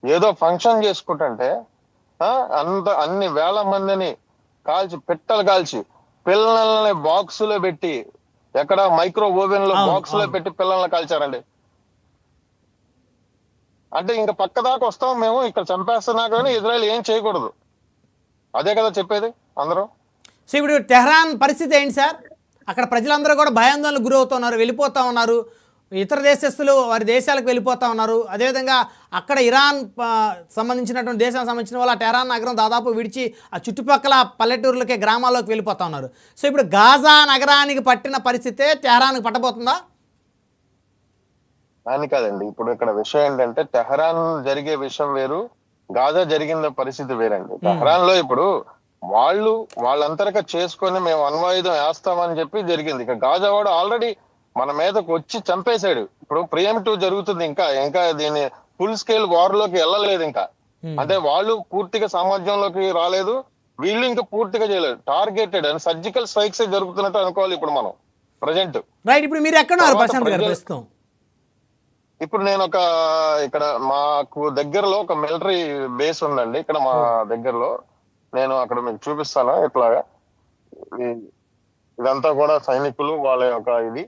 ఏదో ఫంక్షన్ చేసుకుంటుంటే అన్ని వేల మందిని పిట్టలు కాల్చి పిల్లల్ని బాక్స్ లో పెట్టి ఎక్కడ మైక్రో ఓవెన్ లో బాక్స్ లో పెట్టి పిల్లల్ని కాల్చారండి. అంటే ఇంకా పక్క దాకా వస్తాం మేము, ఇక్కడ చంపేస్తున్నా కానీ ఇజ్రాయెల్ ఏం చేయకూడదు, అదే కదా చెప్పేది అందరూ. సో ఇప్పుడు టెహ్రాన్ పరిస్థితి ఏంటి సార్? అక్కడ ప్రజలందరూ కూడా భయాందోళనకు గురవుతున్నారు, వెళ్ళిపోతూ ఉన్నారు, ఇతర దేశస్తులు వారి దేశాలకు వెళ్ళిపోతూ ఉన్నారు. అదేవిధంగా అక్కడ ఇరాన్ సంబంధించినటువంటి దేశానికి సంబంధించిన వాళ్ళు ఆ టెహ్రాన్ నగరం దాదాపు విడిచి ఆ చుట్టుపక్కల పల్లెటూర్లకే గ్రామాల్లోకి వెళ్ళిపోతూ ఉన్నారు. సో ఇప్పుడు గాజా నగరానికి పట్టిన పరిస్థితే టెహ్రాన్కి పట్టబోతుందా? అని కాదండి, ఇప్పుడు ఇక్కడ విషయం ఏంటంటే టెహ్రాన్ జరిగే విషయం వేరు, గాజా జరిగిన పరిస్థితి వేరండి. టెహ్రాన్ లో ఇప్పుడు వాళ్ళంతరగా చేసుకొని మేము అణ్వాయుధం వేస్తామని చెప్పి జరిగింది. ఇక గాజా వాడు ఆల్రెడీ మన మీదకు వచ్చి చంపేశాడు. ఇప్పుడు ప్రియంటివ్ జరుగుతుంది, ఇంకా దీని ఫుల్ స్కేల్ వార్ లోకి వెళ్ళలేదు ఇంకా. అంటే వాళ్ళు పూర్తిగా సామర్థ్యంలోకి రాలేదు, వీళ్ళు ఇంకా పూర్తిగా చేయలేదు. టార్గెటెడ్ అని సర్జికల్ స్ట్రైక్స్ జరుగుతున్నట్టు అనుకోవాలి ఇప్పుడు మనం ప్రజెంట్. రైట్, ఇప్పుడు మీరు ఎక్కడ ప్రస్తుతం? ఇప్పుడు నేను ఇక్కడ మాకు దగ్గరలో ఒక మిలిటరీ బేస్ ఉందండి, ఇక్కడ మా దగ్గరలో. నేను అక్కడ మీకు చూపిస్తాను. ఇట్లాగా ఇదంతా కూడా సైనికులు వాళ్ళ యొక్క ఇది